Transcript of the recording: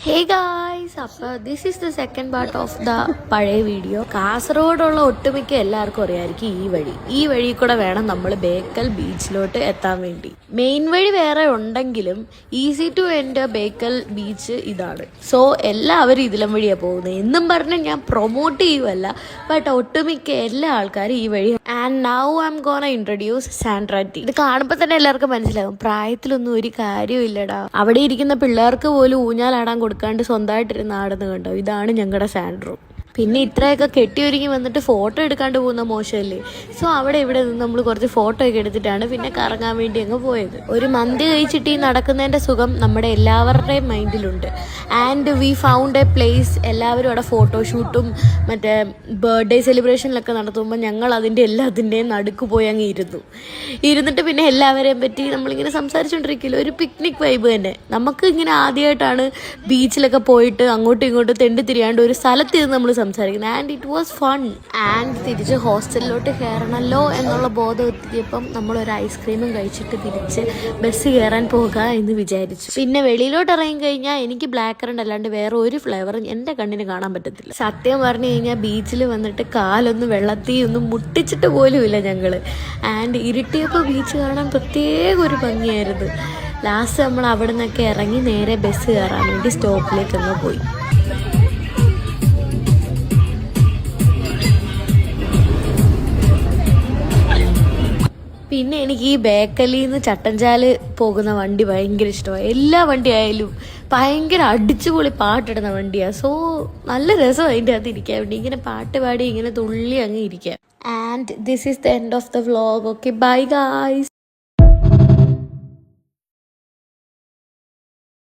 Hey guys, അപ്പോൾ this is the second part of the പഴയ video. കാസർഗോഡുള്ള ഒട്ടുമിക്ക എല്ലാവർക്കും അറിയാമായിരിക്കും ഈ വഴി കൂടെ വേണം നമ്മൾ ബേക്കൽ ബീച്ചിലോട്ട് എത്താൻ വേണ്ടി. മെയിൻ വഴി വേറെ ഉണ്ടെങ്കിലും easy to enter Bekal beach ഇതാണ്. സോ എല്ലാവരും ഇതിലും വഴിയാണ് പോകുന്നത് എന്നും പറഞ്ഞ് ഞാൻ പ്രൊമോട്ട് ചെയ്യുമല്ല, ബട്ട് ഒട്ടുമിക്ക എല്ലാ ആൾക്കാരും ഈ വഴി. And now I am gonna introduce Sandra tea. ഇത് കാണുമ്പോൾ തന്നെ എല്ലാവർക്കും മനസ്സിലാവും പ്രായത്തിലൊന്നും ഒരു കാര്യമില്ലടാ. അവിടെ ഇരിക്കുന്ന പിള്ളേർക്ക് പോലും ഊഞ്ഞാലാടാൻ കൊടുക്കാണ്ട് സ്വന്തമായിട്ടിരുന്ന് ആടുന്ന കണ്ടോ. ഇതാണ് ഞങ്ങളുടെ സാൻഡ്രോ. പിന്നെ ഇത്രയൊക്കെ കെട്ടിയൊരുങ്ങി വന്നിട്ട് ഫോട്ടോ എടുക്കാണ്ട് പോകുന്ന മോശമല്ലേ. സോ അവിടെ ഇവിടെ നിന്ന് നമ്മൾ കുറച്ച് ഫോട്ടോ ഒക്കെ എടുത്തിട്ടാണ് പിന്നെ കറങ്ങാൻ വേണ്ടി അങ്ങ് പോയത്. ഒരു മന്തി കഴിച്ചിട്ട് ഈ നടക്കുന്നതിൻ്റെ സുഖം നമ്മുടെ എല്ലാവരുടെയും മൈൻഡിലുണ്ട്. And we found a place. എല്ലാവരും അവിടെ ഫോട്ടോഷൂട്ടും മറ്റേ ബർത്ത്ഡേ സെലിബ്രേഷനിലൊക്കെ നടത്തുമ്പോൾ ഞങ്ങൾ അതിൻ്റെ എല്ലാത്തിൻ്റെയും നടുക്ക് പോയി അങ്ങ് ഇരുന്നിട്ട് പിന്നെ എല്ലാവരെയും പറ്റി നമ്മളിങ്ങനെ സംസാരിച്ചുകൊണ്ടിരിക്കില്ല. ഒരു പിക്നിക് വൈബ് തന്നെ. നമുക്ക് ഇങ്ങനെ ആദ്യമായിട്ടാണ് ബീച്ചിലൊക്കെ പോയിട്ട് അങ്ങോട്ടും ഇങ്ങോട്ടും തെണ്ടി തിരിയാണ്ട് ഒരു സ്ഥലത്തിരുന്ന് നമ്മൾ സംസാരിക്കുന്നത്. And it was fun. And തിരിച്ച് ഹോസ്റ്റലിലോട്ട് കയറണമല്ലോ എന്നുള്ള ബോധം എത്തിയപ്പം നമ്മളൊരു ഐസ്ക്രീമും കഴിച്ചിട്ട് തിരിച്ച് ബസ് കയറാൻ പോകുക എന്ന് വിചാരിച്ചു. പിന്നെ വെളിയിലോട്ട് ഇറങ്ങി കഴിഞ്ഞാൽ എനിക്ക് ബ്ലാക്ക് കറണ്ട് അല്ലാണ്ട് വേറെ ഒരു ഫ്ലേവറും എൻ്റെ കണ്ണിന് കാണാൻ പറ്റത്തില്ല. സത്യം പറഞ്ഞു കഴിഞ്ഞാൽ ബീച്ചിൽ വന്നിട്ട് കാലൊന്നും വെള്ളത്തിൽ ഒന്നും മുട്ടിച്ചിട്ട് പോലുമില്ല ഞങ്ങൾ. ആൻഡ് ഇരുട്ടിയപ്പോൾ ബീച്ച് കാണാൻ പ്രത്യേക ഒരു ഭംഗിയായിരുന്നു. ലാസ്റ്റ് നമ്മൾ അവിടെ നിന്നൊക്കെ ഇറങ്ങി നേരെ ബസ് കയറാൻ വേണ്ടി സ്റ്റോപ്പിലേക്ക് അങ്ങ് പോയി. പിന്നെ എനിക്ക് ഈ ബേക്കലിൽ നിന്ന് ചട്ടഞ്ചാല് പോകുന്ന വണ്ടി ഭയങ്കര ഇഷ്ടമാണ്. എല്ലാ വണ്ടി ആയാലും ഭയങ്കര അടിച്ചുപൊളി പാട്ടിടുന്ന വണ്ടിയാണ്. സോ നല്ല രസം അതിൻ്റെ അകത്ത് ഇരിക്കാൻ വേണ്ടി. ഇങ്ങനെ പാട്ട് പാടി ഇങ്ങനെ തുള്ളി അങ്ങ് ഇരിക്കാം. And this is the end of the vlog. Okay, bye guys.